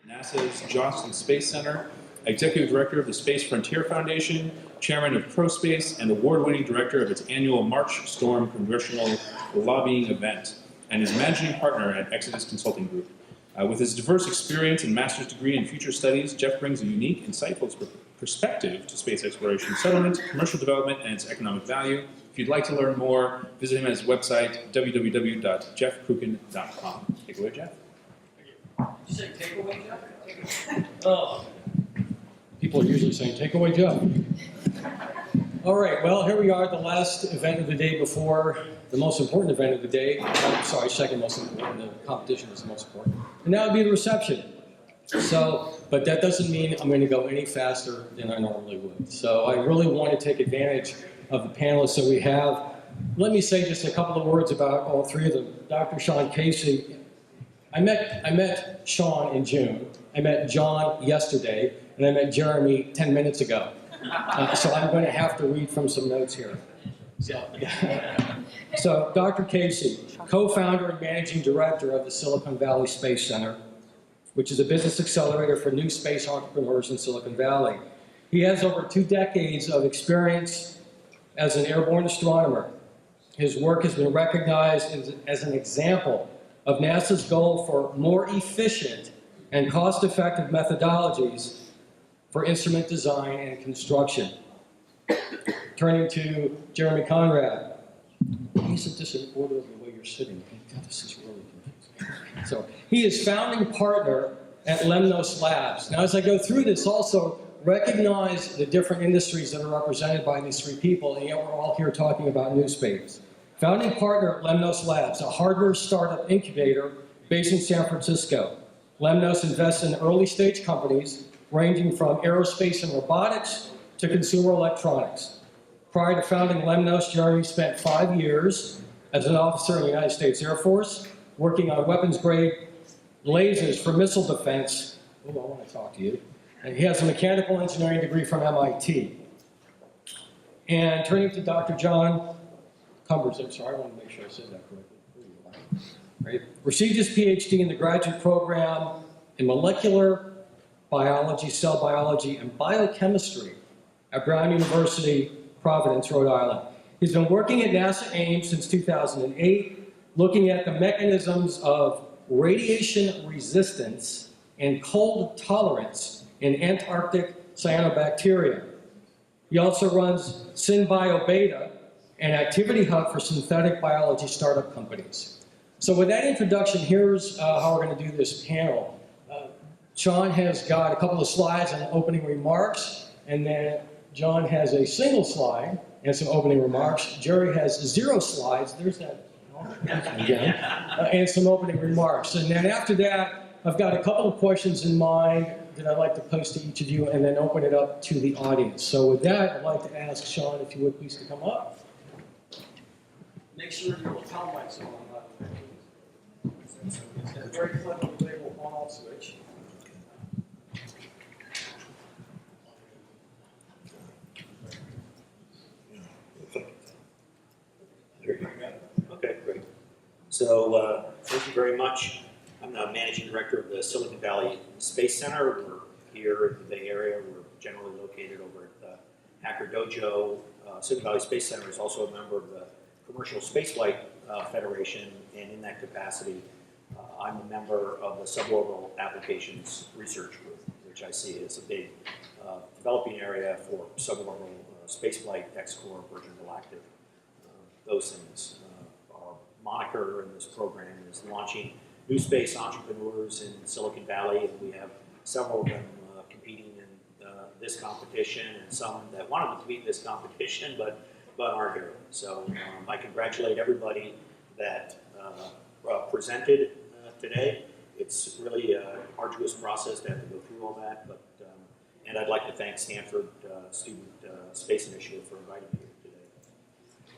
NASA's Johnson Space Center, Executive Director of the Space Frontier Foundation, Chairman of ProSpace, and award-winning Director of its annual March Storm Congressional Lobbying event, and is Managing Partner at Exodus Consulting Group. With his diverse experience and master's degree in future studies, Jeff brings a unique, insightful perspective to space exploration, settlement, commercial development, and its economic value. If you'd like to learn more, visit him at his website, www.jeffkuchen.com. Take it away, Jeff. Did you say take away, Jeff? Oh. People are usually saying take away, Jeff. All right, well, here we are at the last event of the day before the most important event of the day. Sorry, second most important. The competition is the most important. And that would be the reception. So, but that doesn't mean I'm going to go any faster than I normally would. So I really want to take advantage of the panelists that we have. Let me say just a couple of words about all three of them. Dr. Sean Casey. I met Sean in June. I met John yesterday, and I met Jeremy 10 minutes ago. So I'm going to have to read from some notes here. So Dr. Casey, co-founder and managing director of the Silicon Valley Space Center, which is a business accelerator for new space entrepreneurs in Silicon Valley. He has over 2 decades of experience as an airborne astronomer. His work has been recognized as an example of NASA's goal for more efficient and cost-effective methodologies for instrument design and construction. Turning to Jeremy Conrad. He's a disorder of the way you're sitting. God, this is really confusing. So he is founding partner at Lemnos Labs. Now, as I go through this, also recognize the different industries that are represented by these 3 people, and yet we're all here talking about NewSpace. Founding partner at Lemnos Labs, a hardware startup incubator based in San Francisco. Lemnos invests in early-stage companies ranging from aerospace and robotics to consumer electronics. Prior to founding Lemnos, Jeremy spent 5 years as an officer in the United States Air Force, working on weapons-grade lasers for missile defense. Oh, I want to talk to you. And he has a mechanical engineering degree from MIT. And turning to Dr. John Cumbers, I'm sorry, I want to make sure I said that correctly. Right. Received his PhD in the graduate program in molecular biology, cell biology, and biochemistry at Brown University, Providence, Rhode Island. He's been working at NASA Ames since 2008, looking at the mechanisms of radiation resistance and cold tolerance in Antarctic cyanobacteria. He also runs SynBioBeta, an activity hub for synthetic biology startup companies. So with that introduction, here's how we're going to do this panel. Sean has got a couple of slides and opening remarks, and then John has a single slide and some opening remarks. Jerry has 0 slides. There's that again, and some opening remarks. And then after that, I've got a couple of questions in mind that I'd like to pose to each of you, and then open it up to the audience. So with that, I'd like to ask Sean, if you would please, to come up. Make sure your lapel mic's on. It's a very clever label on-off switch. Okay, great. So thank you very much. I'm the managing director of the Silicon Valley Space Center. We're here in the Bay Area. We're generally located over at the Hacker Dojo. Silicon Valley Space Center is also a member of the Commercial Spaceflight Federation, and in that capacity, I'm a member of the Suborbital Applications Research Group, which I see as a big developing area for suborbital spaceflight, X-Core, Virgin Galactic, those things. Our moniker in this program is launching new space entrepreneurs in Silicon Valley, and we have several of them competing in this competition, and some that wanted to compete in this competition, but aren't here. So I congratulate everybody that presented today. It's really an arduous process to have to go through all that, but and I'd like to thank Stanford Student Space Initiative for inviting me here today.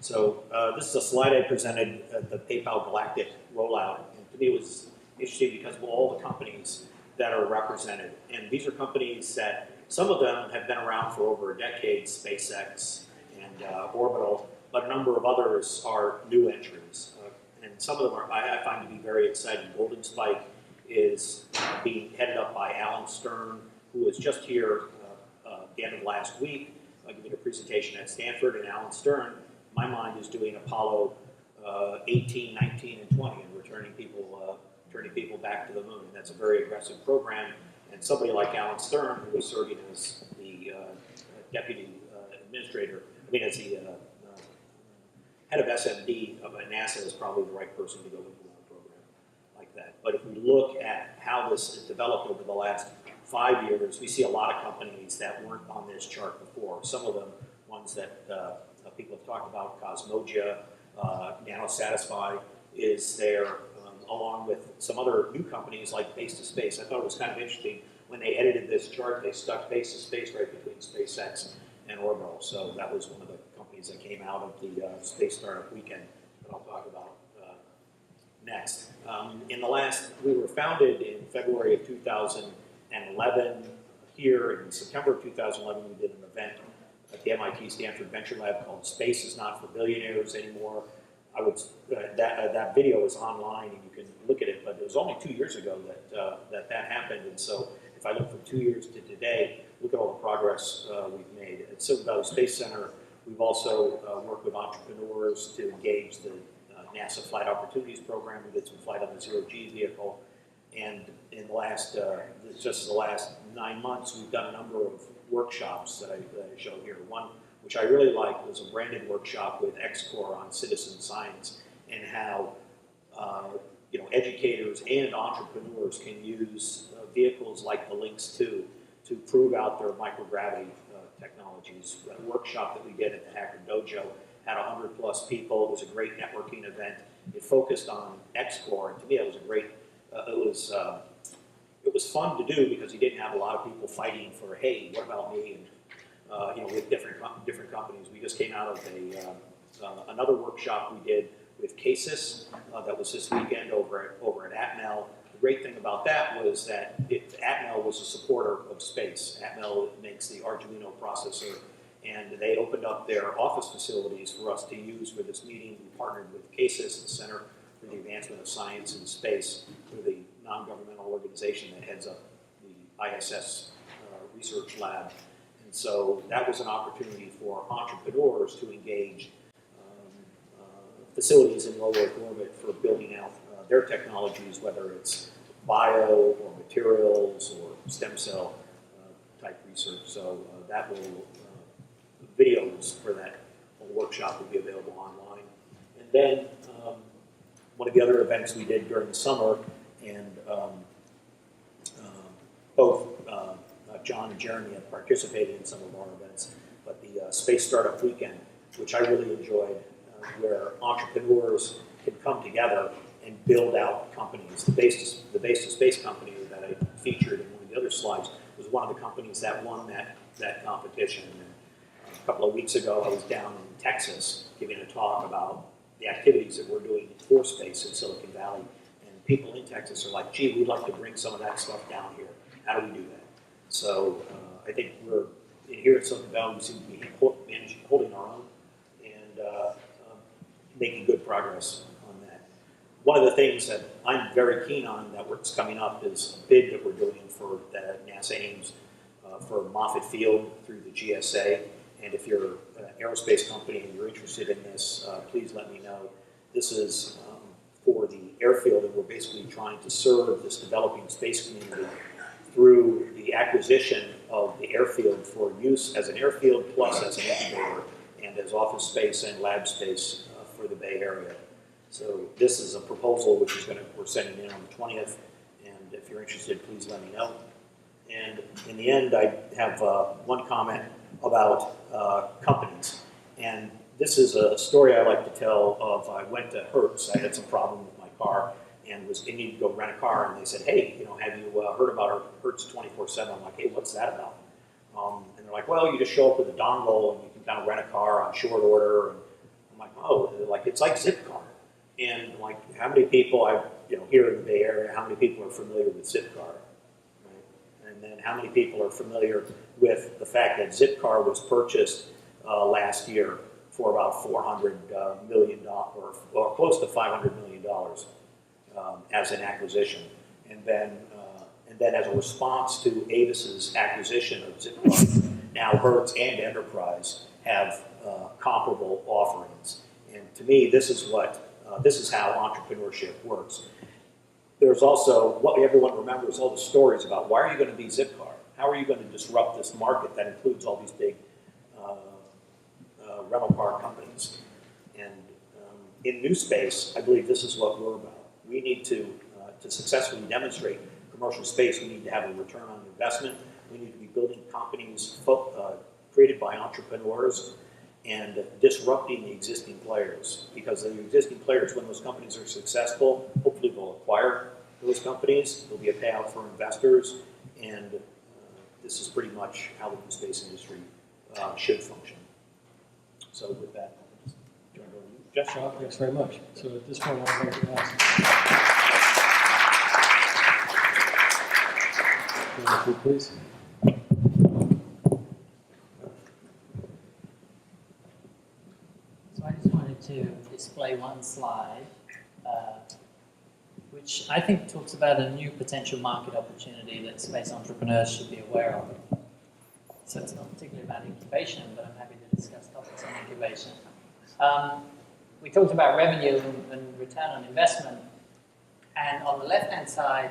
So this is a slide I presented at the PayPal Galactic rollout, and to me it was interesting because of all the companies that are represented, and these are companies that some of them have been around for over a decade, SpaceX and Orbital, but a number of others are new entries. And some of them are, I find to be very exciting. Golden Spike is being headed up by Alan Stern, who was just here the end of last week, giving a presentation at Stanford. And Alan Stern, in my mind, is doing Apollo 18, 19, and 20, and returning people back to the moon. And that's a very aggressive program. And somebody like Alan Stern, who was serving as the deputy administrator, as the head of SMD of NASA, is probably the right person to go into a program like that. But if we look at how this has developed over the last 5 years, we see a lot of companies that weren't on this chart before. Some of them, ones that people have talked about, Cosmogia, NanoSatisfy is there, along with some other new companies like Base to Space. I thought it was kind of interesting when they edited this chart, they stuck Base to Space right between SpaceX and Orbital. So that was one of the companies that came out of the Space Startup Weekend that I'll talk about next. We were founded in February of 2011. Here in September of 2011, we did an event at the MIT Stanford Venture Lab called Space is Not for Billionaires Anymore. That video is online and you can look at it, but it was only 2 years ago that happened. And so if I look from 2 years to today, look at all the progress we've made. At Silicon Valley Space Center, we've also worked with entrepreneurs to engage the NASA Flight Opportunities Program. We did some flight on the zero-G vehicle. And in the last 9 months, we've done a number of workshops that I show here. One, which I really liked, was a branded workshop with XCOR on citizen science and how educators and entrepreneurs can use vehicles like the Lynx 2 to prove out their microgravity technologies. A workshop that we did at the Hacker Dojo had 100+ people. It was a great networking event. It focused on XCOR, and to me, it was a great. It was fun to do because you didn't have a lot of people fighting for, hey, what about me? And with different companies. We just came out of another workshop we did with Casis that was this weekend over at Atmel. The great thing about that was that Atmel was a supporter of space. Atmel makes the Arduino processor, and they opened up their office facilities for us to use for this meeting. We partnered with Casis, the Center for the Advancement of Science in Space, through the non-governmental organization that heads up the ISS research lab. And so that was an opportunity for entrepreneurs to engage facilities in low Earth orbit for building out their technologies, whether it's bio or materials or stem cell type research. So that will, videos for that workshop will be available online. And then one of the other events we did during the summer, and both John and Jeremy have participated in some of our events, but the Space Startup Weekend, which I really enjoyed, where entrepreneurs can come together and build out companies. The Base to Space company that I featured in one of the other slides was one of the companies that won that competition. And a couple of weeks ago, I was down in Texas giving a talk about the activities that we're doing for space in Silicon Valley. And people in Texas are like, gee, we'd like to bring some of that stuff down here. How do we do that? So I think we're here at Silicon Valley, we seem to be holding our own and making good progress on that. One of the things that I'm very keen on that's coming up is a bid that we're doing for that NASA aims for Moffett Field through the GSA. And if you're an aerospace company and you're interested in this, please let me know. This is for the airfield, and we're basically trying to serve this developing space community through the acquisition of the airfield for use as an airfield plus as an incubator and as office space and lab space for the Bay Area. So this is a proposal which is we're sending in on the 20th, and if you're interested, please let me know. And in the end, I have one comment about companies. And this is a story I like to tell of, I went to Hertz. I had some problem with my car and I needed to go rent a car. And they said, hey, have you heard about our Hertz 24/7? I'm like, hey, what's that about? And they're like, well, you just show up with a dongle and you can kind of rent a car on short order. And I'm like, oh, it's like Zipcar. And like, how many people here in the Bay Area, how many people are familiar with Zipcar? And then how many people are familiar with the fact that Zipcar was purchased last year for about $400 million, or close to $500 million as an acquisition. and then as a response to Avis's acquisition of Zipcar, now Hertz and Enterprise have comparable offerings. And to me, this is how entrepreneurship works. There's also, what everyone remembers, all the stories about why are you going to be Zipcar? How are you going to disrupt this market that includes all these big rental car companies? And in NewSpace, I believe this is what we're about. We need to successfully demonstrate commercial space, we need to have a return on investment. We need to be building companies created by entrepreneurs and disrupting the existing players. Because the existing players, when those companies are successful, hopefully they'll acquire those companies. There'll be a payout for investors, and this is pretty much how the new space industry should function. So with that, I'll just turn it over to you, Jeff. Sean, thanks very much. So at this point, I'd like to ask. Please. So I just wanted to display one slide, which I think talks about a new potential market opportunity that space entrepreneurs should be aware of. So it's not particularly about incubation, but I'm happy to discuss topics on incubation. We talked about revenue and return on investment, and on the left-hand side,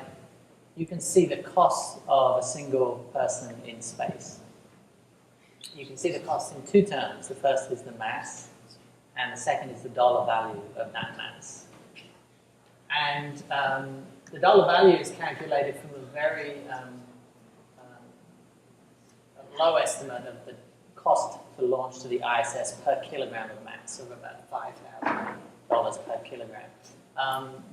you can see the cost of a single person in space. You can see the cost in two terms. The first is the mass, and the second is the dollar value of that mass. And the dollar value is calculated from a very low estimate of the cost to launch to the ISS per kilogram of mass, of about $5,000 per kilogram.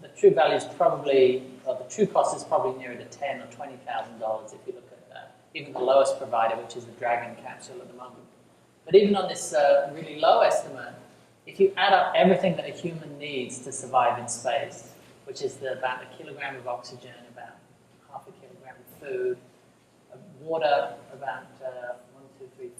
The true value is probably, or the true cost is probably nearer to $10,000 or $20,000 if you look at even the lowest provider, which is the Dragon capsule at the moment. But even on this really low estimate, if you add up everything that a human needs to survive in space, which is about a kilogram of oxygen, about half a kilogram of food, water, about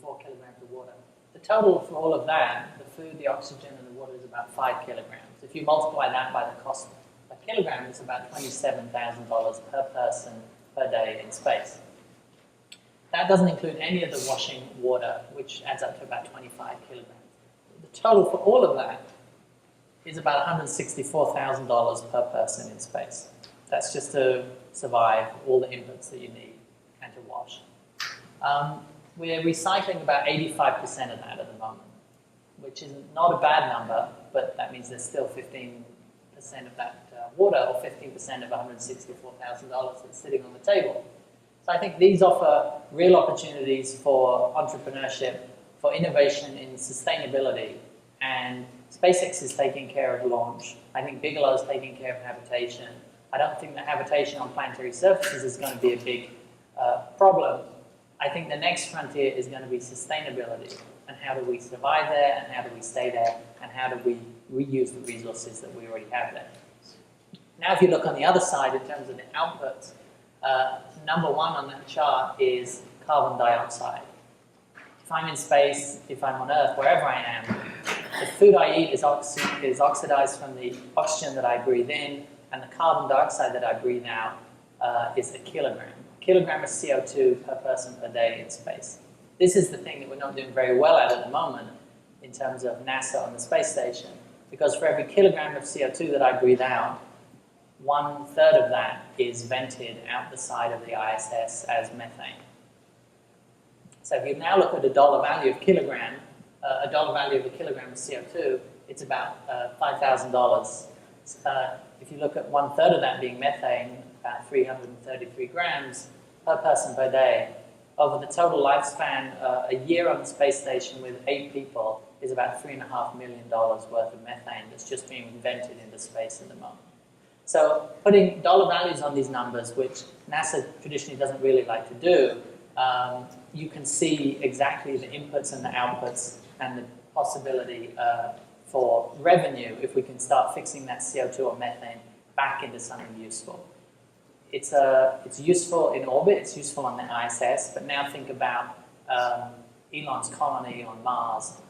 4 kilograms of water. The total for all of that, the food, the oxygen, and the water is about 5 kilograms. If you multiply that by the cost per kilogram, it's about $27,000 per person per day in space. That doesn't include any of the washing water, which adds up to about 25 kilograms. The total for all of that is about $164,000 per person in space. That's just to survive all the inputs that you need and to wash. We're recycling about 85% of that at the moment, which is not a bad number, but that means there's still 15% of that water, or 15% of $164,000 that's sitting on the table. So I think these offer real opportunities for entrepreneurship, for innovation in sustainability, and SpaceX is taking care of launch. I think Bigelow is taking care of habitation. I don't think that habitation on planetary surfaces is going to be a big problem. I think the next frontier is going to be sustainability, and how do we survive there, and how do we stay there, and how do we reuse the resources that we already have there. Now if you look on the other side in terms of the outputs, number one on that chart is carbon dioxide. If I'm in space, if I'm on Earth, wherever I am, the food I eat is oxidized from the oxygen that I breathe in, and the carbon dioxide that I breathe out is a kilogram. A kilogram of CO2 per person per day in space. This is the thing that we're not doing very well at the moment in terms of NASA on the space station, because for every kilogram of CO2 that I breathe out, 1/3 of that is vented out the side of the ISS as methane. So if you now look at the dollar value of kilogram, a dollar value of a kilogram of CO2, it's about $5,000. If you look at 1/3 of that being methane, about 333 grams per person per day, over the total lifespan, a year on the space station with 8 people is about $3.5 million worth of methane that's just being invented into space at the moment. So putting dollar values on these numbers, which NASA traditionally doesn't really like to do, you can see exactly the inputs and the outputs and the possibility for revenue if we can start fixing that CO2 or methane back into something useful. It's useful in orbit, it's useful on the ISS, but now think about Elon's colony on Mars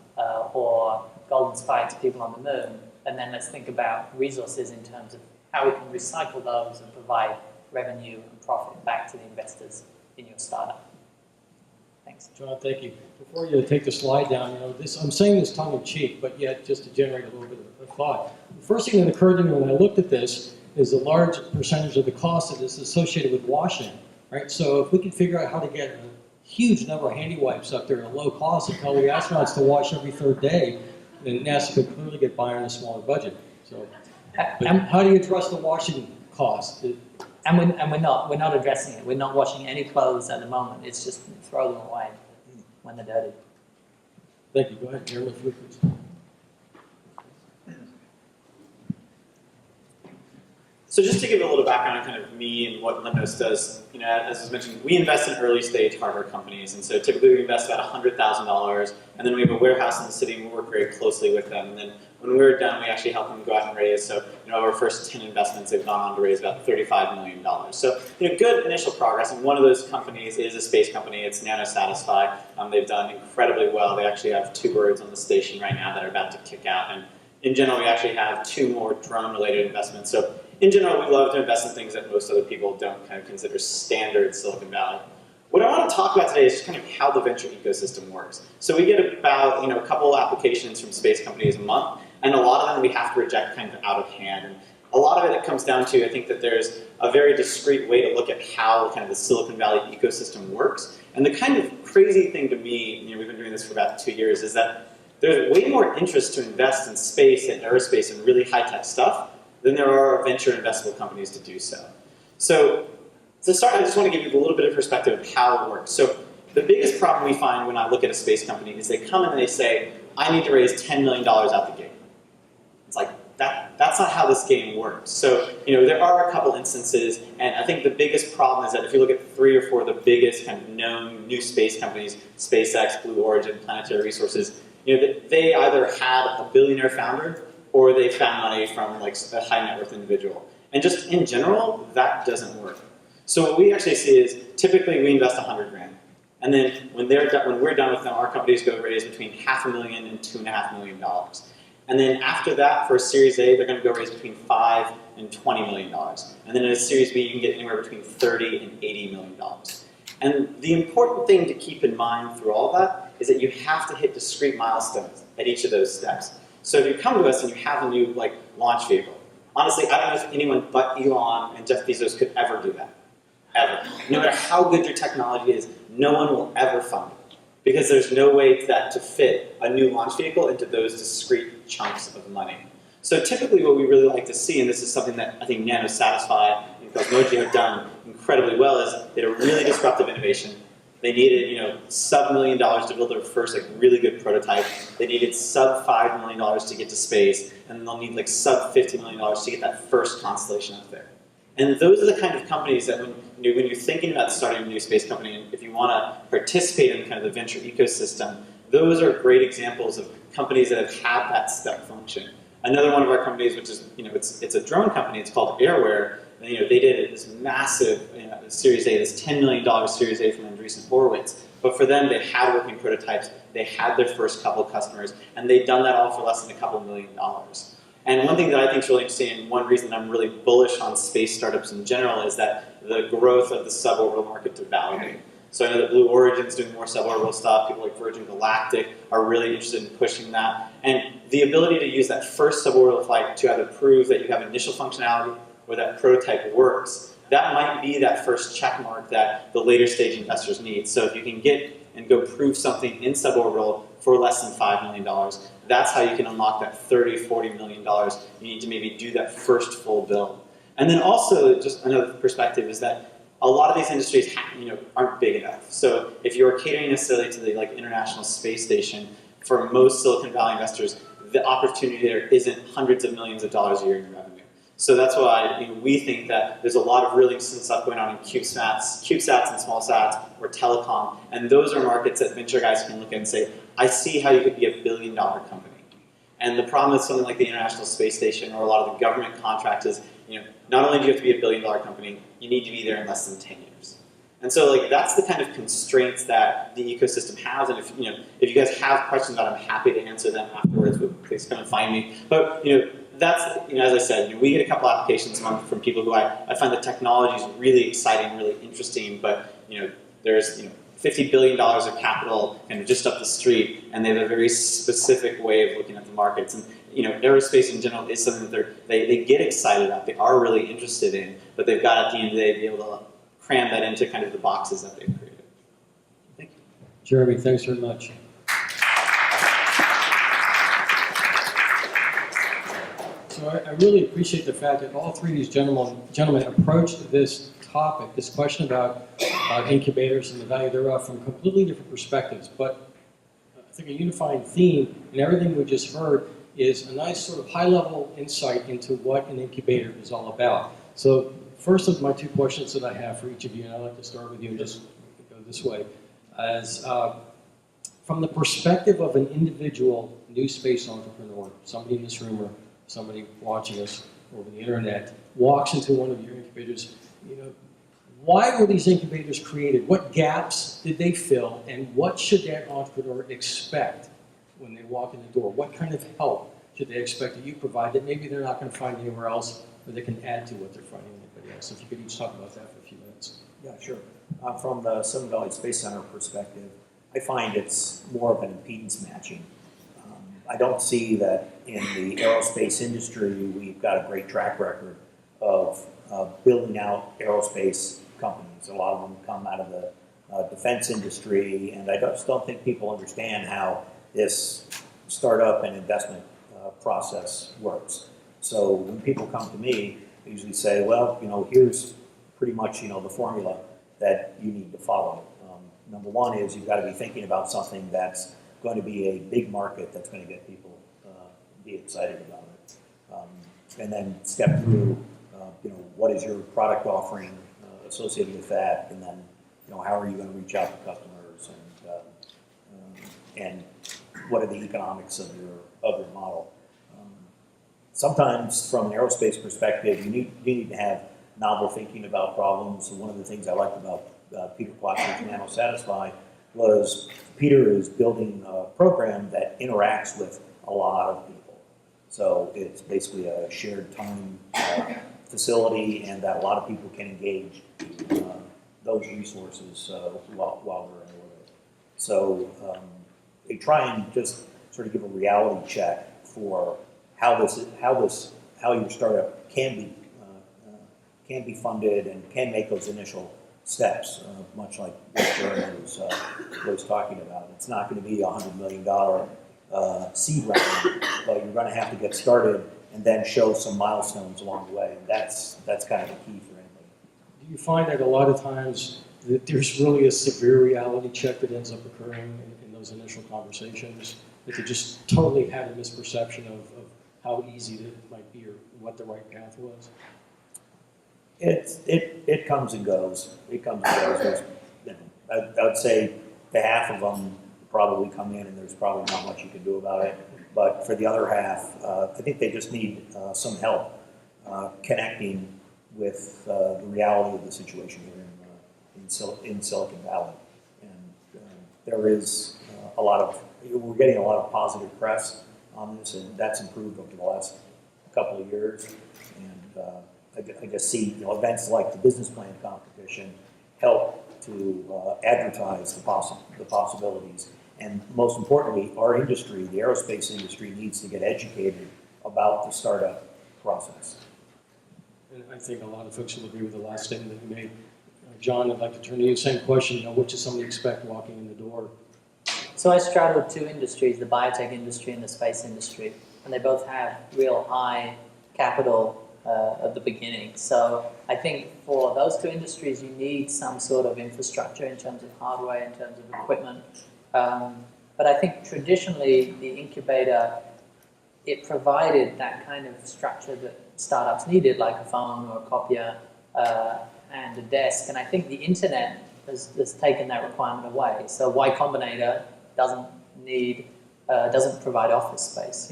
or Golden Spike's people on the moon, and then let's think about resources in terms of how we can recycle those and provide revenue and profit back to the investors in your startup. Thanks. John, thank you. Before you take the slide down, I'm saying this tongue in cheek, but yet just to generate a little bit of thought. The first thing that occurred to me when I looked at this is a large percentage of the cost that is associated with washing, right? So if we can figure out how to get a huge number of handy wipes up there at a low cost and tell the astronauts to wash every third day, then NASA could clearly get by on a smaller budget. So, how do you address the washing cost? And we're not addressing it. We're not washing any clothes at the moment. It's just throw them away when they're dirty. Thank you. Go ahead, Chairman, please. So just to give a little background on kind of me and what Lemnos does, as was mentioned, we invest in early stage hardware companies, and so typically we invest about $100,000, and then we have a warehouse in the city and we work very closely with them. And then when we're done, we actually help them go out and raise. So our first 10 investments, they've gone on to raise about $35 million. So good initial progress, and one of those companies is a space company. It's NanoSatisfy. They've done incredibly well. They actually have 2 birds on the station right now that are about to kick out, and in general, we actually have 2 more drone-related investments. So in general, we love to invest in things that most other people don't kind of consider standard Silicon Valley. What I want to talk about today is just kind of how the venture ecosystem works. So we get about a couple applications from space companies a month, and a lot of them we have to reject kind of out of hand. And a lot of it comes down to, I think that there's a very discrete way to look at how kind of the Silicon Valley ecosystem works. And the kind of crazy thing to me, we've been doing this for about 2 years, is that there's way more interest to invest in space and aerospace and really high-tech stuff than there are venture investable companies to do so. So to start, I just want to give you a little bit of perspective of how it works. So the biggest problem we find when I look at a space company is they come in and they say, I need to raise $10 million out the gate. It's like, that's not how this game works. So there are a couple instances, and I think the biggest problem is that if you look at 3 or 4 of the biggest kind of known new space companies, SpaceX, Blue Origin, Planetary Resources, they either had a billionaire founder or they found money from like a high net worth individual. And just in general, that doesn't work. So what we actually see is typically we invest 100 grand. And then when we're done with them, our companies go raise between $500,000 and $2.5 million. And then after that, for a Series A, they're going to go raise between $5 and $20 million. And then in a Series B, you can get anywhere between $30 and $80 million. And the important thing to keep in mind through all that is that you have to hit discrete milestones at each of those steps. So if you come to us and you have a new launch vehicle, honestly, I don't know if anyone but Elon and Jeff Bezos could ever do that. Ever. No matter how good your technology is, no one will ever fund it. Because there's no way to fit a new launch vehicle into those discrete chunks of money. So typically what we really like to see, and this is something that I think NanoSatisfy and Cosmoji have done incredibly well, is they had a really disruptive innovation. They needed, sub $1 million to build their first really good prototype. They needed sub $5 million to get to space, and then they'll need sub $50 million to get that first constellation up there. And those are the kind of companies that when you're thinking about starting a new space company, and if you want to participate in kind of the venture ecosystem, those are great examples of companies that have had that step function. Another one of our companies, which is, it's a drone company, it's called Airware. And, they did this massive Series A, this $10 million Series A from Andreessen Horowitz. But for them, they had working prototypes, they had their first couple of customers, and they'd done that all for less than a couple $1 million. And one thing that I think is really interesting, and one reason I'm really bullish on space startups in general, is that the growth of the suborbital market to validate. So I know that Blue Origin's doing more suborbital stuff. People like Virgin Galactic are really interested in pushing that. And the ability to use that first suborbital flight to either prove that you have initial functionality or that prototype works, that might be that first check mark that the later stage investors need. So if you can get and go prove something in suborbital for less than $5 million, that's how you can unlock that $30, $40 million. You need to maybe do that first full build. And then also, just another perspective is that a lot of these industries aren't big enough. So if you're catering necessarily to the International Space Station, for most Silicon Valley investors, the opportunity there isn't hundreds of millions of dollars a year in revenue. So that's why we think that there's a lot of really interesting stuff going on in CubeSats and small sats, or telecom, and those are markets that venture guys can look at and say, I see how you could be $1 billion company. And the problem with something like the International Space Station or a lot of the government contracts is, not only do you have to be $1 billion company, you need to be there in less than 10 years. And so that's the kind of constraints that the ecosystem has. And if you guys have questions about it, I'm happy to answer them afterwards, but please come and find me. But that's, as I said, we get a couple applications a month from people who I find the technology is really exciting, really interesting, but there's $50 billion of capital kind of just up the street, and they have a very specific way of looking at the markets. And aerospace in general is something that they get excited about, they are really interested in, but they've got at the end of the day to be able to cram that into kind of the boxes that they've created. Thank you. Jeremy, thanks very much. So I really appreciate the fact that all three of these gentlemen approached this topic, this question about incubators and the value thereof from completely different perspectives. But I think a unifying theme in everything we just heard is a nice sort of high-level insight into what an incubator is all about. So first of my two questions that I have for each of you, and I'd like to start with you and just go this way, as from the perspective of an individual new space entrepreneur, somebody in this room or somebody watching us over the internet walks into one of your incubators, why were these incubators created? What gaps did they fill? And what should that entrepreneur expect when they walk in the door? What kind of help should they expect that you provide that maybe they're not going to find anywhere else, or they can add to what they're finding anybody else? If you could each talk about that for a few minutes. Yeah, sure. From the Silicon Valley Space Center perspective, I find it's more of an impedance matching. I don't see that in the aerospace industry we've got a great track record of building out aerospace companies. A lot of them come out of the defense industry, and I just don't think people understand how this startup and investment process works. So when people come to me, they usually say, well, here's pretty much, the formula that you need to follow. Number one is you've got to be thinking about something that's going to be a big market that's going to get people be excited about it. And then step through, what is your product offering associated with that, and then, how are you going to reach out to customers, and what are the economics of your model. Sometimes, from an aerospace perspective, you need to have novel thinking about problems. And one of the things I liked about Peter Plotcher's Nano Satisfy was Peter is building a program that interacts with a lot of people. So it's basically a shared time facility, and that a lot of people can engage those resources while they're in orbit. So they try and just sort of give a reality check for how your startup can be funded and can make those initial steps, much like what Jeremy was talking about. It's not going to be a $100 million seed round, but you're going to have to get started and then show some milestones along the way. That's kind of the key for anybody. Do you find that a lot of times that there's really a severe reality check that ends up occurring in those initial conversations, that they just totally had a misperception of how easy it might be or what the right path was? It comes and goes. It comes and goes. I would say half of them probably come in and there's probably not much you can do about it. But for the other half, I think they just need some help connecting with the reality of the situation here in Silicon Valley. And there is we're getting a lot of positive press on this, and that's improved over the last couple of years. And I guess events like the business plan competition help to advertise the possibilities. And most importantly, our industry, the aerospace industry, needs to get educated about the startup process. And I think a lot of folks will agree with the last statement that you made. John, I'd like to turn to you. Same question. What should somebody expect walking in the door? So I straddle two industries, the biotech industry and the space industry, and they both have real high capital at the beginning. So I think for those two industries, you need some sort of infrastructure in terms of hardware, in terms of equipment. But I think traditionally the incubator, it provided that kind of structure that startups needed, like a phone or a copier and a desk. And I think the internet has taken that requirement away. So Y Combinator doesn't provide office space.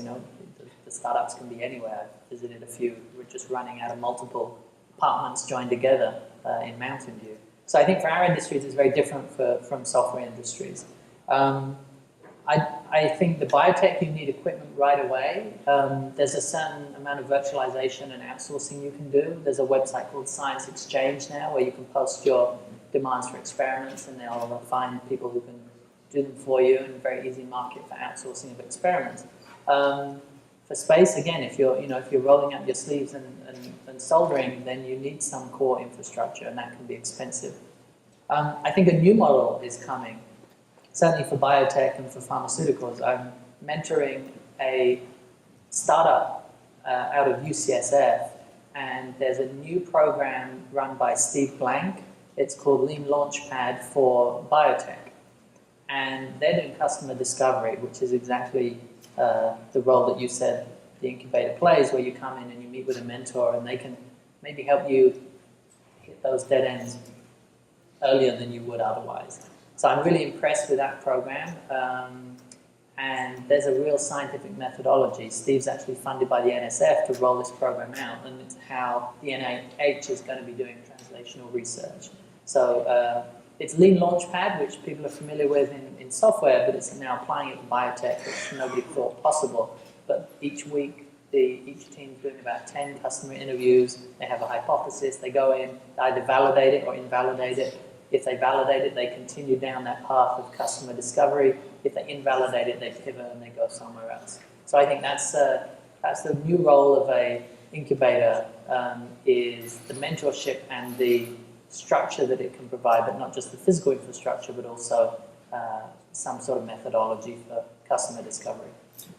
The startups can be anywhere. I've visited a few. We're just running out of multiple apartments joined together in Mountain View. So I think for our industries, it's very different from software industries. I think the biotech, you need equipment right away. There's a certain amount of virtualization and outsourcing you can do. There's a website called Science Exchange now where you can post your demands for experiments and they'll find people who can do them for you, and a very easy market for outsourcing of experiments. For space, again, if you're rolling up your sleeves and soldering, then you need some core infrastructure, and that can be expensive. I think a new model is coming, certainly for biotech and for pharmaceuticals. I'm mentoring a startup out of UCSF, and there's a new program run by Steve Blank. It's called Lean Launchpad for Biotech. And they're doing customer discovery, which is exactly the role that you said the incubator plays, where you come in and you meet with a mentor and they can maybe help you hit those dead ends earlier than you would otherwise. So I'm really impressed with that program. And there's a real scientific methodology. Steve's actually funded by the NSF to roll this program out, and it's how the NIH is going to be doing translational research. So it's Lean Launchpad, which people are familiar with in software, but it's now applying it to biotech, which nobody thought possible. But each week, each team's doing about 10 customer interviews. They have a hypothesis. They go in, they either validate it or invalidate it. If they validate it, they continue down that path of customer discovery. If they invalidate it, they pivot and they go somewhere else. So I think that's the new role of a incubator, is the mentorship and the structure that it can provide, but not just the physical infrastructure, but also some sort of methodology for customer discovery.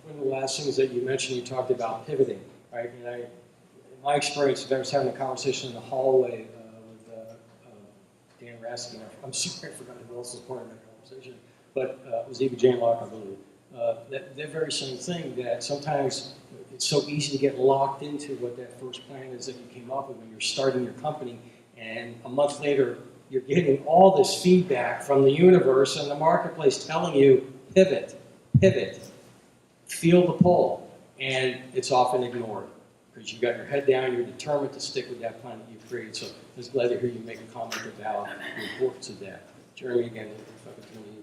One of the last things that you mentioned, you talked about pivoting, right? And in my experience, I was having a conversation in the hallway with Dan Raskin. I'm sorry I forgot who else was part of that conversation, but it was Eva Jane Locke, I believe. That very same thing, that sometimes it's so easy to get locked into what that first plan is that you came up with when you're starting your company, and a month later, you're getting all this feedback from the universe and the marketplace telling you, pivot, feel the pull, and it's often ignored because you've got your head down, you're determined to stick with that plan that you've created. So I was glad to hear you make a comment about the importance of that. Jeremy, again, if I could turn to you.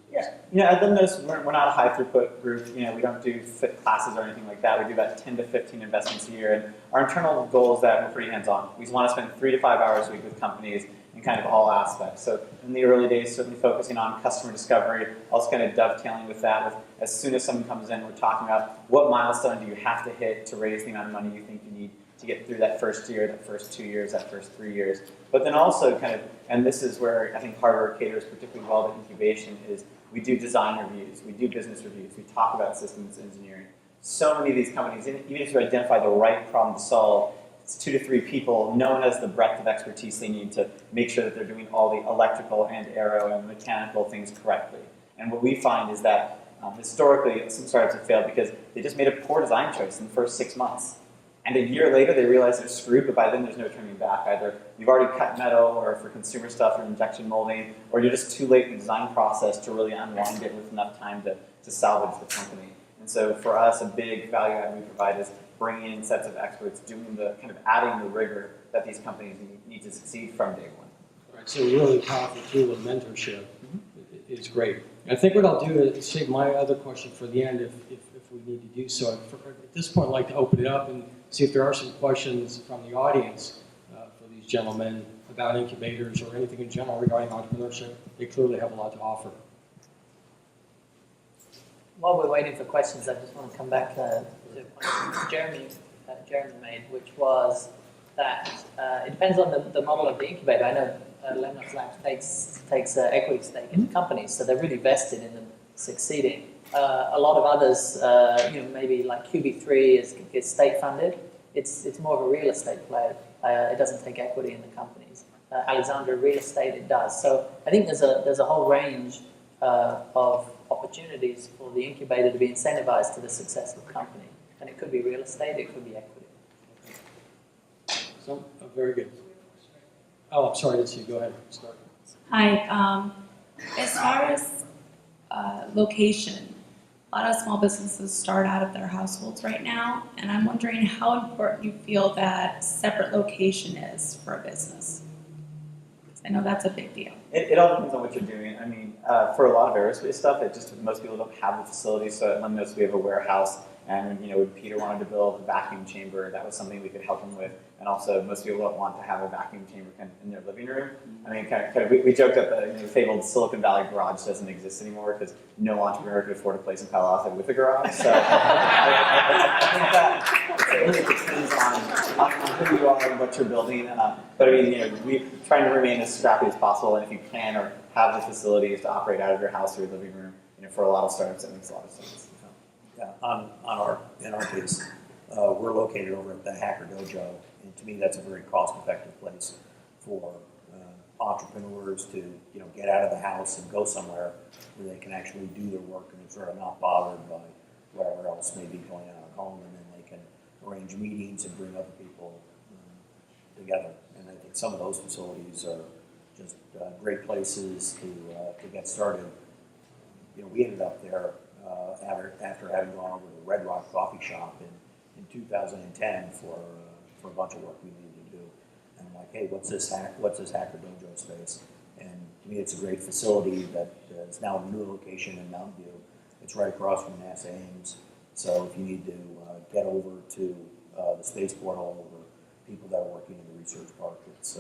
Yeah, at Limnos, we're not a high throughput group. We don't do fit classes or anything like that. We do about 10 to 15 investments a year, and our internal goal is that we're pretty hands-on. We want to spend 3 to 5 hours a week with companies in kind of all aspects. So in the early days, certainly focusing on customer discovery, also kind of dovetailing with that. As soon as someone comes in, we're talking about what milestone do you have to hit to raise the amount of money you think you need to get through that first year, that first 2 years, that first 3 years. But then also kind of, and this is where I think hardware caters particularly well to incubation, is we do design reviews, we do business reviews, we talk about systems engineering. So many of these companies, even if you identify the right problem to solve, it's 2 to 3 people. No one has the breadth of expertise they need to make sure that they're doing all the electrical and aero and mechanical things correctly. And what we find is that historically, some startups have failed because they just made a poor design choice in the first 6 months. And a year later, they realize they're screwed, but by then there's no turning back. Either you've already cut metal, or for consumer stuff, or injection molding, or you're just too late in the design process to really unwind it with enough time to salvage the company. And so for us, a big value add we provide is bringing in sets of experts, doing the kind of adding the rigor that these companies need to succeed from day one. Right, so a really powerful tool of mentorship is great. I think what I'll do is save my other question for the end if we need to do so. At this point, I'd like to open it up and see if there are some questions from the audience for these gentlemen about incubators or anything in general regarding entrepreneurship. They clearly have a lot to offer. While we're waiting for questions, I just want to come back to a point Jeremy made, which was that it depends on the model of the incubator. I know Lemnos Labs takes equity stake in the companies, so they're really vested in them succeeding. A lot of others, maybe like QB3 is state funded. It's more of a real estate play. It doesn't take equity in the companies. Alexandra Real Estate, it does. So I think there's a whole range of opportunities for the incubator to be incentivized to the success of the company. And it could be real estate, it could be equity. So, very good. Oh, I'm sorry, let's see, go ahead, start. Hi, as far as location, a lot of small businesses start out of their households right now, and I'm wondering how important you feel that separate location is for a business. I know that's a big deal. It all depends on what you're doing. I mean, for a lot of aerospace stuff, most people don't have the facilities. So at Lemnos, we have a warehouse, and when Peter wanted to build a vacuum chamber, that was something we could help him with. And also, most people don't want to have a vacuum chamber kind of in their living room. I mean, we joked that the fabled Silicon Valley garage doesn't exist anymore because no entrepreneur could afford a place in Palo Alto with a garage. So I think that it really depends on who you are and what you're building. But I mean, we're trying to remain as scrappy as possible. And if you can or have the facilities to operate out of your house or your living room, for a lot of startups, that makes a lot of sense. Yeah, in our case, we're located over at the Hacker Dojo, and to me, that's a very cost-effective place for entrepreneurs to get out of the house and go somewhere where they can actually do their work and they're sort of not bothered by whatever else may be going on at home, and then they can arrange meetings and bring other people together. And I think some of those facilities are just great places to get started. We ended up there after having gone over to the Red Rock Coffee Shop in 2010 for a bunch of work we needed to do. And I'm like, hey, what's this Hacker Dojo space? And to me, it's a great facility that is now a new location in Mountain View. It's right across from NASA Ames. So if you need to get over to the spaceport or people that are working in the research park, it's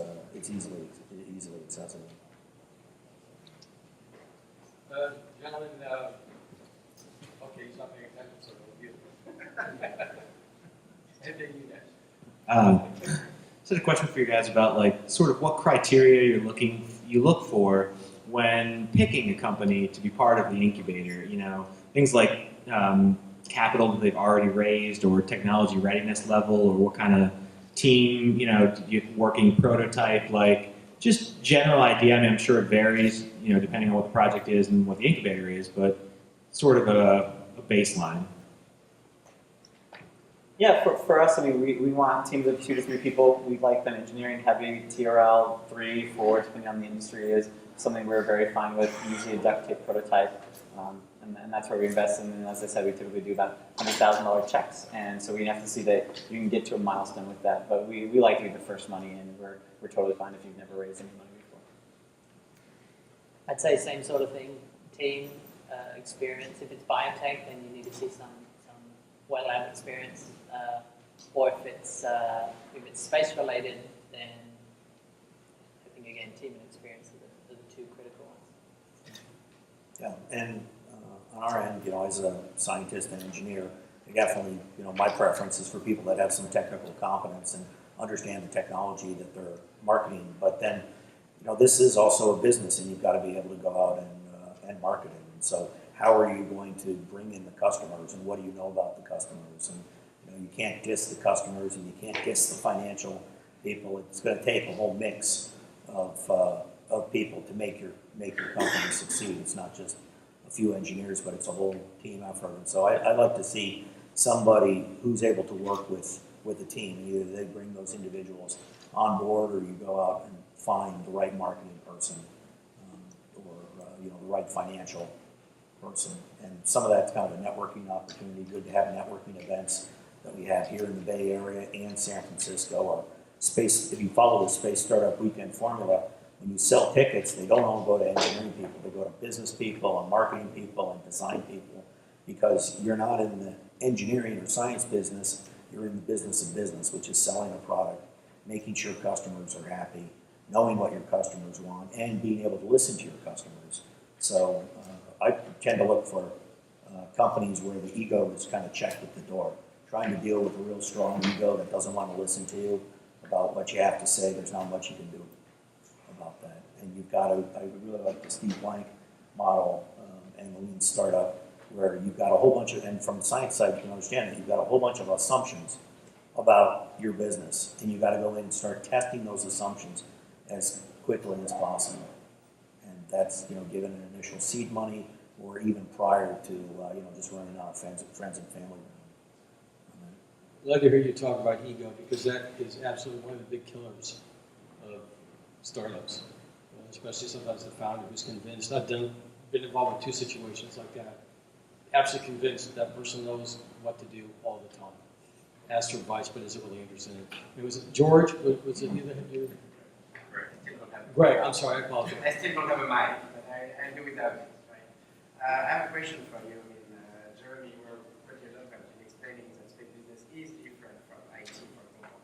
easily accessible. Gentlemen, okay, he's not paying attention, so we'll you. Anything you guys? So, a question for you guys about sort of what criteria you look for when picking a company to be part of the incubator. Things like capital that they've already raised, or technology readiness level, or what kind of team, working prototype, just general idea. I mean, I'm sure it varies, depending on what the project is and what the incubator is, but sort of a baseline. Yeah, for us, I mean, we want teams of 2 to 3 people. We like them engineering heavy, TRL 3, 4, depending on the industry is something we're very fine with, usually a duct tape prototype. And that's where we invest in. And as I said, we typically do about $100,000 checks. And so we have to see that you can get to a milestone with that. But we like to get the first money, and we're totally fine if you've never raised any money before. I'd say same sort of thing, team experience. If it's biotech, then you need to see some wet lab experience. Or if it's space related, then I think again team and experience are the 2 critical ones. Yeah, and on our end, as a scientist and engineer, definitely, my preference is for people that have some technical competence and understand the technology that they're marketing. But then, this is also a business, and you've got to be able to go out and market it. And so, how are you going to bring in the customers, and what do you know about the customers? And you can't diss the customers, and you can't diss the financial people. It's going to take a whole mix of people to make your company succeed. It's not just a few engineers, but it's a whole team effort. And so I'd like to see somebody who's able to work with a team. And either they bring those individuals on board, or you go out and find the right marketing person, or the right financial person. And some of that's kind of a networking opportunity. Good to have networking events that we have here in the Bay Area and San Francisco. Or space. If you follow the Space Startup Weekend formula, when you sell tickets, they don't all go to engineering people. They go to business people and marketing people and design people, because you're not in the engineering or science business. You're in the business of business, which is selling a product, making sure customers are happy, knowing what your customers want, and being able to listen to your customers. So I tend to look for companies where the ego is kind of checked at the door. Trying to deal with a real strong ego that doesn't want to listen to you about what you have to say, there's not much you can do about that. And you've got to, I really like the Steve Blank model and the lean startup, where you've got a whole bunch of, and from the science side you can understand it, you've got a whole bunch of assumptions about your business, and you've got to go in and start testing those assumptions as quickly as possible. And that's, given an initial seed money, or even prior to, just running out of friends and family. I'd love to hear you talk about ego, because that is absolutely one of the big killers of startups, especially sometimes the founder who's convinced. I've been involved in 2 situations like that. Absolutely convinced that person knows what to do all the time. Ask for advice, but isn't really interested in it. Was it George? Was it you that had your... Correct. Greg, I'm sorry, I apologize. I still don't have a mic, but I do without it, right? I have a question for you. I mean, Jeremy, you were pretty eloquent in explaining that space business is different from IT, for example,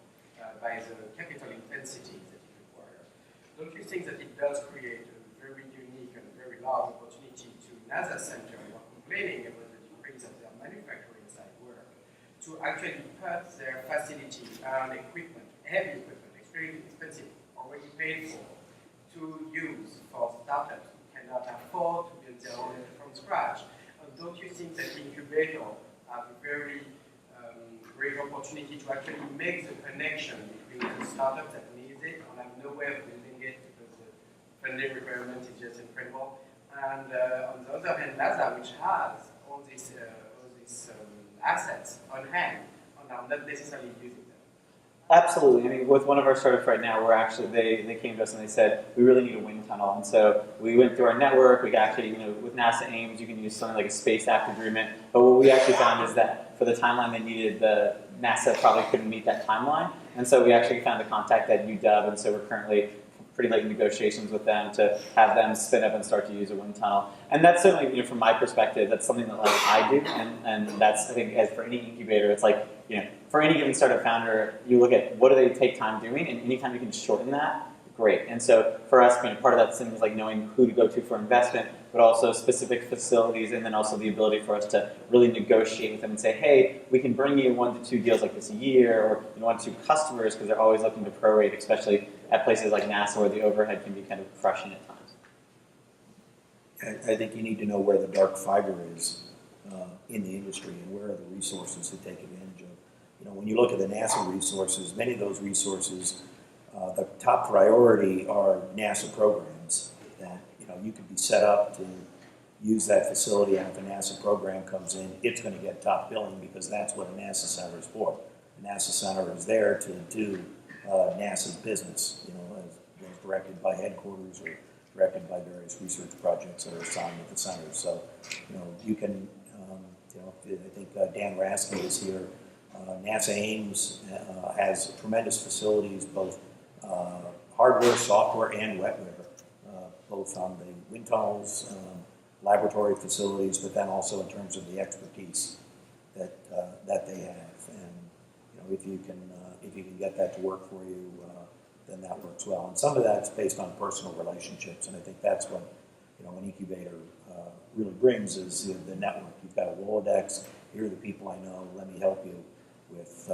by the capital intensity that it requires. Don't you think that it does create a very unique and very large opportunity to NASA Center, who are complaining about the decrease of their manufacturing side work, to actually put their facility and equipment, heavy equipment, extremely expensive, already paid for, to use for startups who cannot afford to build their own from scratch? And don't you think that Incubator have a very great opportunity to actually make the connection between the startup that needs it and have no way of building it because the funding requirement is just incredible, and on the other hand, NASA, which has all these assets on hand and are not necessarily using them? Absolutely. I mean, with one of our startups right now, we're actually, they came to us and they said, we really need a wind tunnel. And so we went through our network. We actually, with NASA Ames, you can use something like a Space Act Agreement. But what we actually found is that for the timeline they needed, the NASA probably couldn't meet that timeline. And so we actually found a contact at UW. And so we're currently pretty late in negotiations with them to have them spin up and start to use a wind tunnel. And that's certainly, from my perspective, that's something that I do. And that's, I think, as for any incubator, it's like, for any given startup founder, you look at what do they take time doing, and anytime you can shorten that, great. And so for us, part of that thing is like knowing who to go to for investment, but also specific facilities, and then also the ability for us to really negotiate with them and say, hey, we can bring you 1 to 2 deals like this a year, or 1 to 2 customers, because they're always looking to prorate, especially at places like NASA where the overhead can be kind of crushing at times. I think you need to know where the dark fiber is in the industry and where are the resources to take advantage of. When you look at the NASA resources, many of those resources, the top priority are NASA programs that you could be set up to use that facility, and if a NASA program comes in, it's going to get top billing because that's what a NASA center is for. The NASA center is there to do NASA's business, as directed by headquarters or directed by various research projects that are assigned at the center. So, you can, I think Dan Raskin is here. NASA Ames has tremendous facilities, both hardware, software, and wetware, both on the wind tunnels, laboratory facilities, but then also in terms of the expertise that they have. And if you can get that to work for you, then that works well. And some of that's based on personal relationships, and I think that's what an incubator really brings is the network. You've got a Rolodex. Here are the people I know. Let me help you with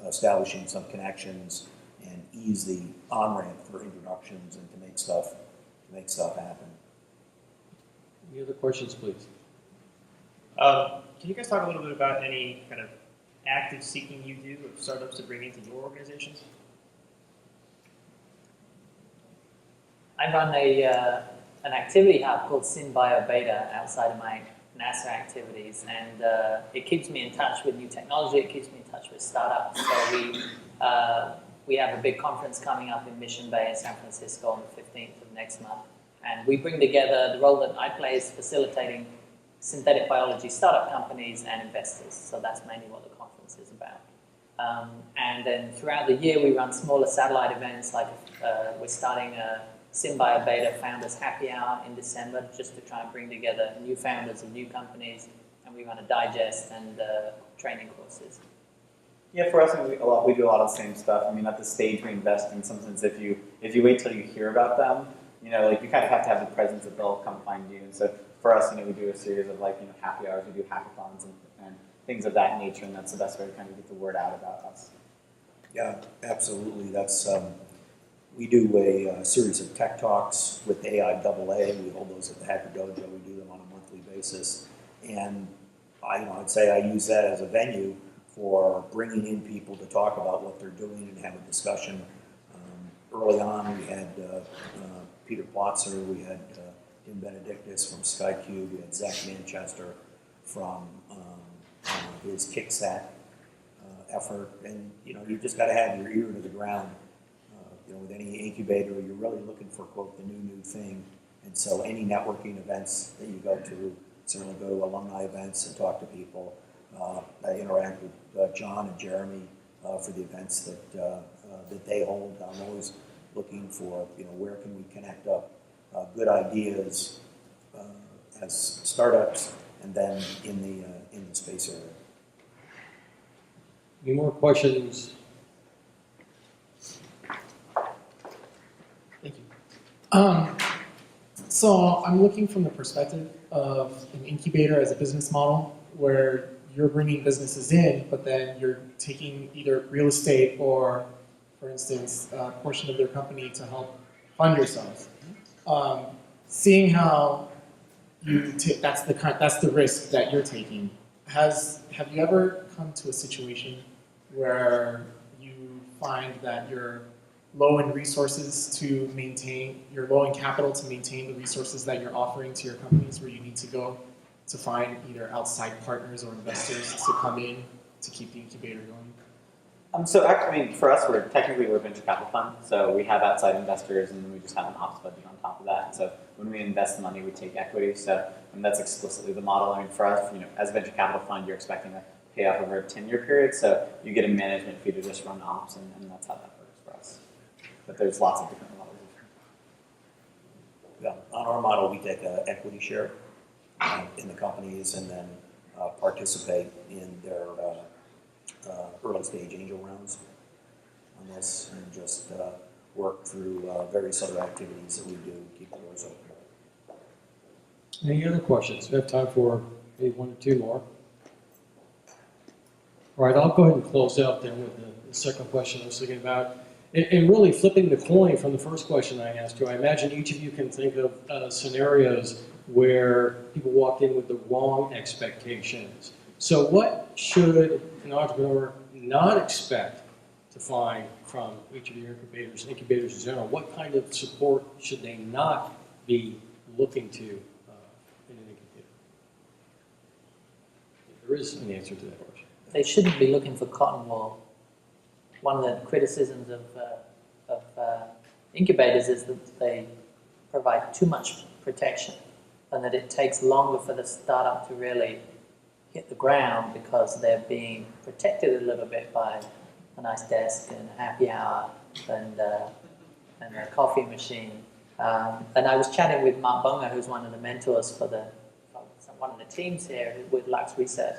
establishing some connections and ease the on-ramp for introductions and to make stuff happen. Any other questions, please? Can you guys talk a little bit about any kind of active seeking you do of startups to bring into your organizations? I run an activity hub called SynBio Beta outside of my NASA activities, and it keeps me in touch with new technology. It keeps me in touch with startups. So we have a big conference coming up in Mission Bay in San Francisco on the 15th of next month, and we bring together, the role that I play is facilitating synthetic biology startup companies and investors. So that's mainly what the conference is about. And then throughout the year, we run smaller satellite events, like we're starting a SynBio Beta Founders Happy Hour in December, just to try and bring together new founders of new companies, and we run a digest and training courses. Yeah, for us, we do a lot of the same stuff. I mean, at the stage we invest in, sometimes if you wait till you hear about them, you kind of have to have the presence that they'll come find you. And so for us, we do a series of happy hours, we do hackathons and things of that nature, and that's the best way to kind of get the word out about us. Yeah, absolutely. That's we do a series of tech talks with the AIAA. We hold those at the Hacker Dojo. We do them on a monthly basis, and I'd say I use that as a venue for bringing in people to talk about what they're doing and have a discussion. Early on, we had Peter Plotzer, we had Tim Benedictus from SkyCube, we had Zach Manchester from his KickSat effort, and you just got to have your ear to the ground. With any incubator, you're really looking for, quote, the new thing. And so any networking events that you go to, certainly go to alumni events and talk to people. I interact with John and Jeremy for the events that they hold. I'm always looking for, where can we connect up good ideas as startups and then in the space area. Any more questions? Thank you. So I'm looking from the perspective of an incubator as a business model where you're bringing businesses in, but then you're taking either real estate or, for instance, a portion of their company to help fund yourselves. Seeing how that's the risk that you're taking. Have you ever come to a situation where you find that you're low in resources to maintain, you're low in capital to maintain the resources that you're offering to your companies, where you need to go to find either outside partners or investors to come in to keep the incubator going? So actually, for us, we're a venture capital fund, so we have outside investors, and then we just have an ops budget on top of that. So when we invest the money, we take equity. So that's explicitly the model. I mean, for us, as a venture capital fund, you're expecting a payoff over a 10-year period, so you get a management fee to just run ops, and that's how that works for us. But there's lots of different models. Yeah, on our model, we take an equity share in the companies and then participate in their early stage angel rounds on this, and just work through various other activities that we do to keep the doors open. Any other questions? We have time for maybe one or two more. All right, I'll go ahead and close out then with the second question I was thinking about. And really flipping the coin from the first question I asked you, I imagine each of you can think of scenarios where people walked in with the wrong expectations. So what should an entrepreneur not expect to find from each of your incubators in general? What kind of support should they not be looking to in an incubator? There is an answer to that question. They shouldn't be looking for cotton wool. One of the criticisms of incubators is that they provide too much protection, and that it takes longer for the startup to really hit the ground because they're being protected a little bit by a nice desk and a happy hour and a coffee machine. And I was chatting with Mark Bonger, who's one of the mentors for one of the teams here with Lux Research,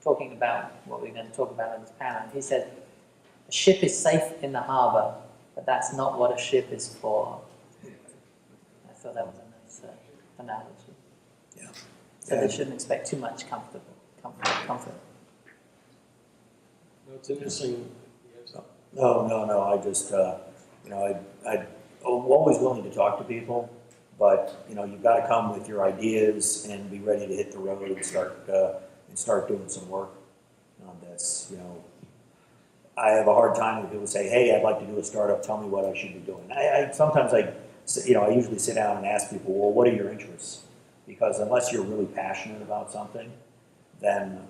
talking about what we're going to talk about in this panel. He said, a ship is safe in the harbor, but that's not what a ship is for. I thought that was a nice analogy. Yeah. So they shouldn't expect too much comfort. No, it's interesting. No. I just, I'm always willing to talk to people, but you've got to come with your ideas and be ready to hit the road and start doing some work on this. I have a hard time when people say, "Hey, I'd like to do a startup. Tell me what I should be doing." Sometimes I usually sit down and ask people, "Well, what are your interests?" Because unless you're really passionate about something, then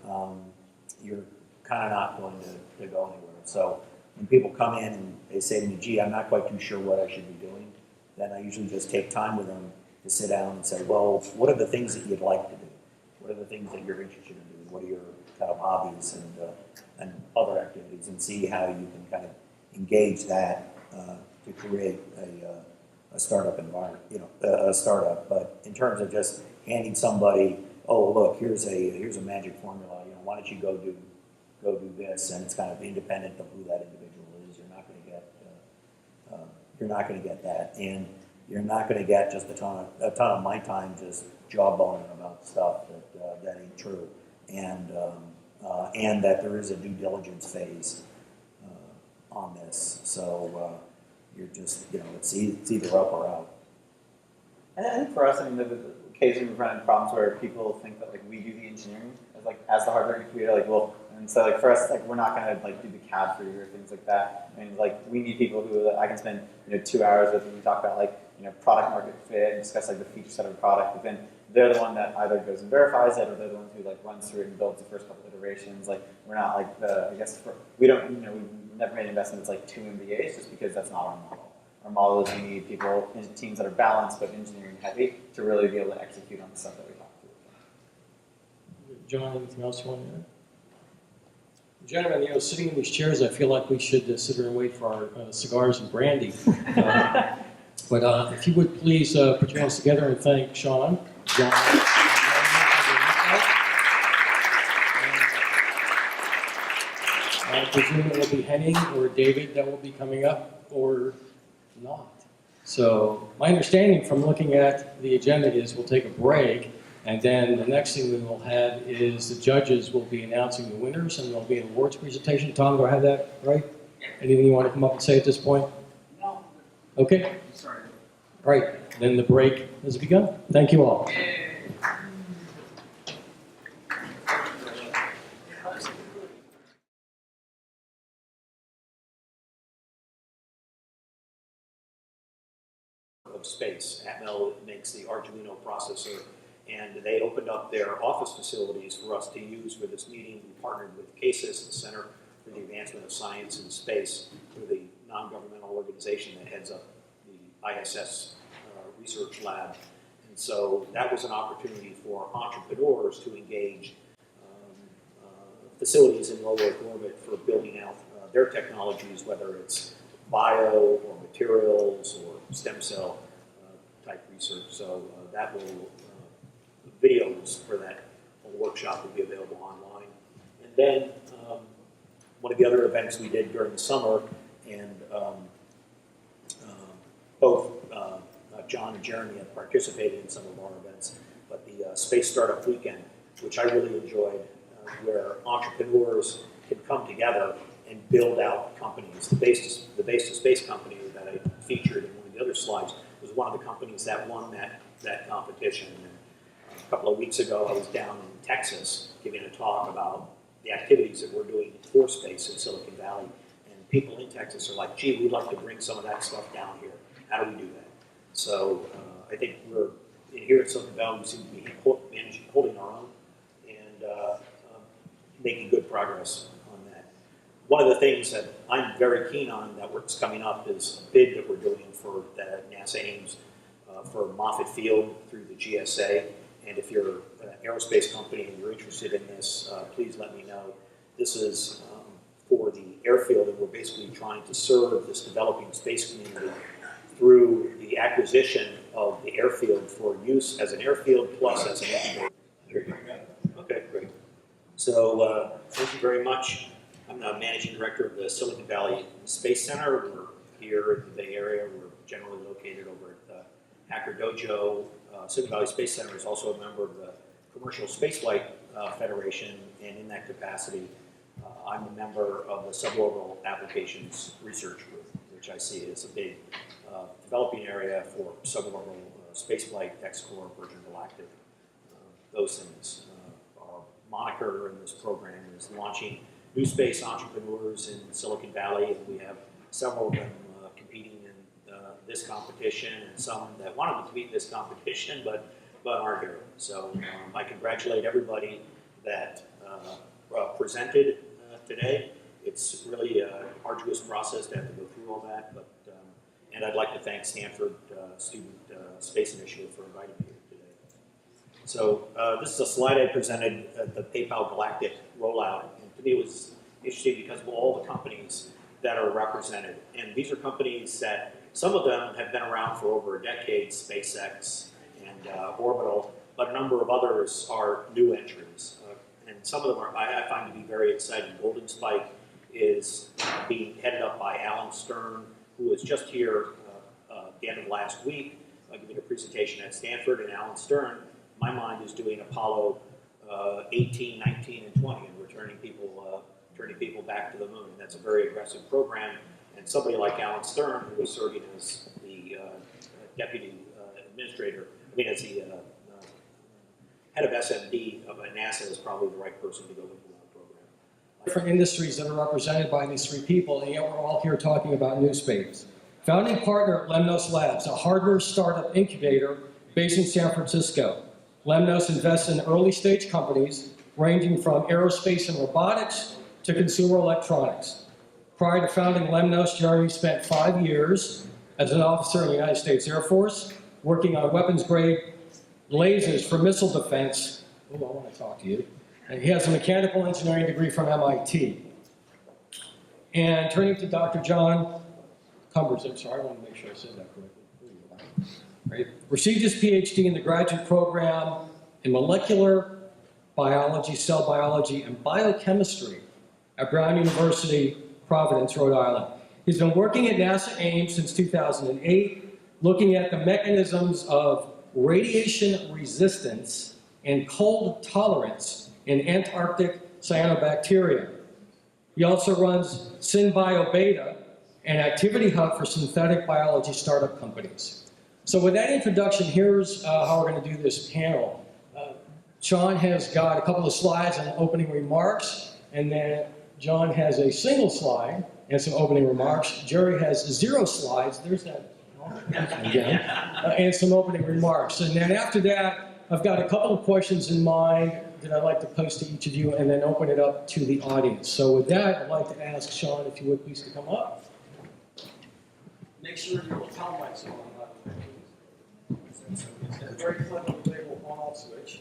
you're kind of not going to go anywhere. So when people come in and they say to me, "Gee, I'm not quite too sure what I should be doing," then I usually just take time with them to sit down and say, "Well, what are the things that you'd like to do? What are the things that you're interested in doing? What are your kind of hobbies and other activities?" And see how you can kind of engage that to create a startup environment, a startup. But in terms of just handing somebody, "Oh, look, here's a magic formula. Why don't you go do this?" And it's kind of independent of who that individual is. You're not going to get that, and you're not going to get just a ton of my time just jawboning about stuff that ain't true, and that there is a due diligence phase on this. So you're just it's either up or out. And I think for us, occasionally we run into problems where people think that we do the engineering as the hardware incubator. And so for us, we're not going to do the CAD for you or things like that. I mean, we need people who I can spend 2 hours with, and we talk about product market fit and discuss the feature set of a product. But then they're the one that either goes and verifies it, or they're the one who runs through it and builds the first couple of iterations. We're not we don't we've never made investments 2 MBAs just because that's not our model. Our model is we need people in teams that are balanced but engineering heavy to really be able to execute on the stuff that we talk through. John, anything else you want to add? Gentlemen, sitting in these chairs, I feel like we should sit here and wait for our cigars and brandy. But if you would please put your hands together and thank Sean, John. I presume it will be Henning or David that will be coming up, or not. So my understanding from looking at the agenda is we'll take a break, and then the next thing we will have is the judges will be announcing the winners, and there'll be an awards presentation. Tom, do I have that right? Anything you want to come up and say at this point? No. Okay. Sorry. All right, then the break has begun. Thank you all. Of space. Atmel makes the Arduino processor, and they opened up their office facilities for us to use for this meeting. We partnered with CASIS, the Center for the Advancement of Science in Space, through the non-governmental organization that heads up the ISS research lab. And so that was an opportunity for entrepreneurs to engage facilities in low Earth orbit for building out their technologies, whether it's bio or materials or stem cell type research. So that will, videos for that workshop will be available online. And then one of the other events we did during the summer, and both John and Jeremy have participated in some of our events, but the Space Startup Weekend, which I really enjoyed, where entrepreneurs can come together and build out companies. The Base to Space company that I featured in one of the other slides was one of the companies that won that competition. And a couple of weeks ago, I was down in Texas giving a talk about the activities that we're doing for space in Silicon Valley. And people in Texas are like, gee, we'd like to bring some of that stuff down here. How do we do that? So I think we're, here at Silicon Valley, we seem to be holding our own and making good progress on that. One of the things that I'm very keen on that's coming up is a bid that we're doing for that NASA aims for Moffett Field through the GSA. And if you're an aerospace company and you're interested in this, please let me know. This is for the airfield, and we're basically trying to serve this developing space community through the acquisition of the airfield for use as an airfield plus as an incubator. Okay, great. So thank you very much. I'm the managing director of the Silicon Valley Space Center. We're here in the Bay Area. We're generally located over at Hacker Dojo. Silicon Valley Space Center is also a member of the Commercial Spaceflight Federation, and in that capacity, I'm a member of the Suborbital Applications Research Group, which I see as a big developing area for suborbital spaceflight, X-Core, Virgin Galactic, those things. Our moniker in this program is launching new space entrepreneurs in Silicon Valley, and we have several of them competing in this competition, and some that wanted to compete in this competition but aren't here. So I congratulate everybody that presented today. It's really an arduous process to have to go through all that, but and I'd like to thank Stanford Student Space Initiative for inviting me here today. So this is a slide I presented at the PayPal Galactic rollout, and to me it was interesting because of all the companies that are represented. And these are companies that, some of them have been around for over a decade, SpaceX and Orbital, but a number of others are new entries. And some of them I find to be very exciting. Golden Spike is being headed up by Alan Stern, who was just here at the end of last week, giving a presentation at Stanford. And Alan Stern, in my mind, is doing Apollo 18, 19, and 20, and returning people back to the moon. That's a very aggressive program. And somebody like Alan Stern, who was serving as the deputy administrator, as the head of SMD of NASA, is probably the right person to go into that program. Different industries that are represented by these three people, and yet we're all here talking about NewSpace. Founding partner at Lemnos Labs, a hardware startup incubator based in San Francisco. Lemnos invests in early stage companies ranging from aerospace and robotics to consumer electronics. Prior to founding Lemnos, Jeremy spent 5 years as an officer in the United States Air Force, working on weapons-grade lasers for missile defense. Oh, I want to talk to you. And he has a mechanical engineering degree from MIT. And turning to Dr. John Cumbers, I'm sorry, I want to make sure I said that correctly. Right. Received his PhD in the graduate program in molecular biology, cell biology, and biochemistry at Brown University, Providence, Rhode Island. He's been working at NASA Ames since 2008, looking at the mechanisms of radiation resistance and cold tolerance in Antarctic cyanobacteria. He also runs SynBioBeta, an activity hub for synthetic biology startup companies. So with that introduction, here's how we're going to do this panel. Sean has got a couple of slides on opening remarks, and then John has a single slide and some opening remarks. Jerry has 0 slides. There's that again, and some opening remarks. And then after that, I've got a couple of questions in mind that I'd like to pose to each of you, and then open it up to the audience. So with that, I'd like to ask Sean, if you would please, to come up. Make sure your lapel mic's on. It's a very clever label on-off switch.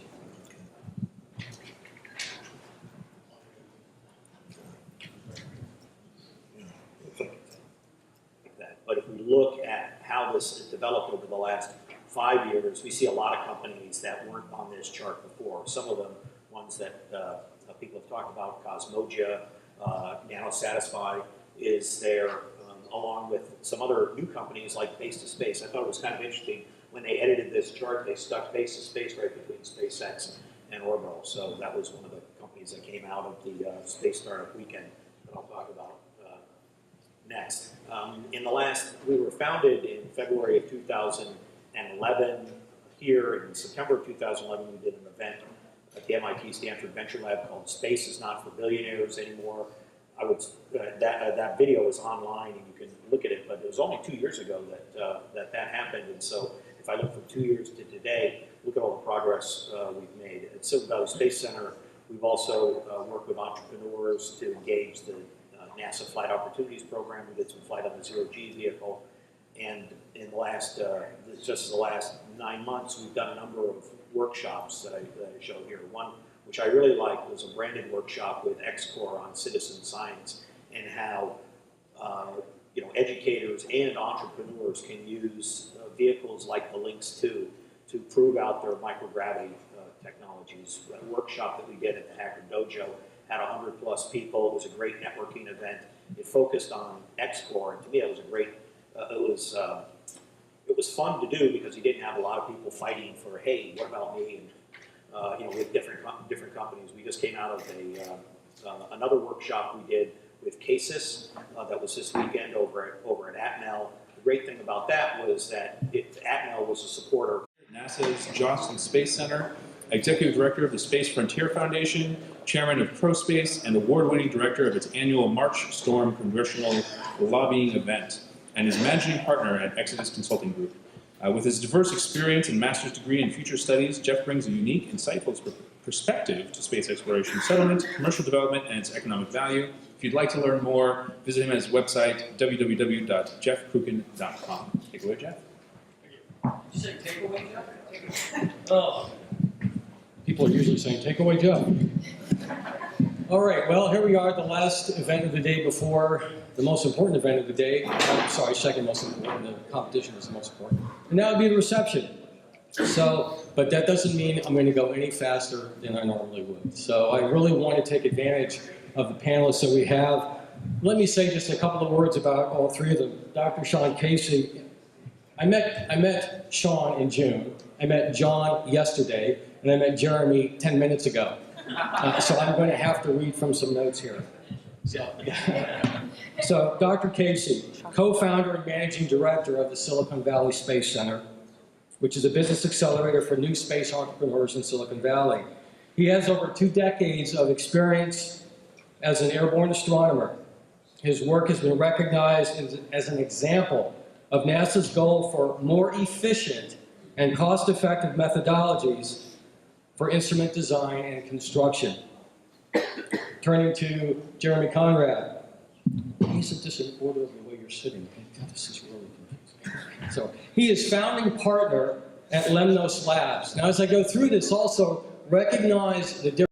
But if we look at how this has developed over the last 5 years, we see a lot of companies that weren't on this chart before. Some of them, ones that people have talked about, Cosmogia, NanoSatisfy is there, along with some other new companies like Base to Space. I thought it was kind of interesting when they edited this chart, they stuck Base to Space right between SpaceX and Orbital. So that was one of the companies that came out of the Space Startup Weekend that I'll talk about next. We were founded in February of 2011. Here in September of 2011, we did an event at the MIT Stanford Venture Lab called Space is Not for Billionaires Anymore. That video is online and you can look at it, but it was only 2 years ago that happened. And so if I look from 2 years to today, look at all the progress we've made. At Silicon Valley Space Center, we've also worked with entrepreneurs to engage the NASA Flight Opportunities Program. We did some flight on the zero-G vehicle. And in the last, just the last 9 months, we've done a number of workshops that I show here. One, which I really liked, was a branded workshop with XCOR on citizen science and how educators and entrepreneurs can use vehicles like the Lynx 2 to prove out their microgravity technologies. A workshop that we did at the Hacker Dojo had 100+ people. It was a great networking event. It focused on XCOR, and to me, it was a great. It was fun to do because you didn't have a lot of people fighting for, hey, what about me? And with different companies. We just came out of another workshop we did with Casis that was this weekend over at Atmel. The great thing about that was that Atmel was a supporter. NASA's Johnson Space Center, Executive Director of the Space Frontier Foundation, Chairman of ProSpace, and award-winning Director of its annual March Storm Congressional Lobbying Event, and is Managing Partner at Exodus Consulting Group. With his diverse experience and master's degree in future studies, Jeff brings a unique, insightful perspective to space exploration, settlement, commercial development, and its economic value. If you'd like to learn more, visit him at his website, www.jeffkrukin.com. Take it away, Jeff. Did you say take away, Jeff? Oh. People are usually saying, take away, Jeff. All right, well, here we are at the last event of the day before the most important event of the day. Sorry, second most important. The competition is the most important. And that would be the reception. So, but that doesn't mean I'm going to go any faster than I normally would. So I really want to take advantage of the panelists that we have. Let me say just a couple of words about all three of them. Dr. Sean Casey. I met Sean in June. I met John yesterday, and I met Jeremy 10 minutes ago. So I'm going to have to read from some notes here. So Dr. Casey, co-founder and managing director of the Silicon Valley Space Center, which is a business accelerator for new space entrepreneurs in Silicon Valley. He has over 2 decades of experience as an airborne astronomer. His work has been recognized as an example of NASA's goal for more efficient and cost-effective methodologies for instrument design and construction. Turning to Jeremy Conrad. Isn't this in order of the way you're sitting? This is really confusing. So he is founding partner at Lemnos Labs. Now, as I go through this, also recognize the difference.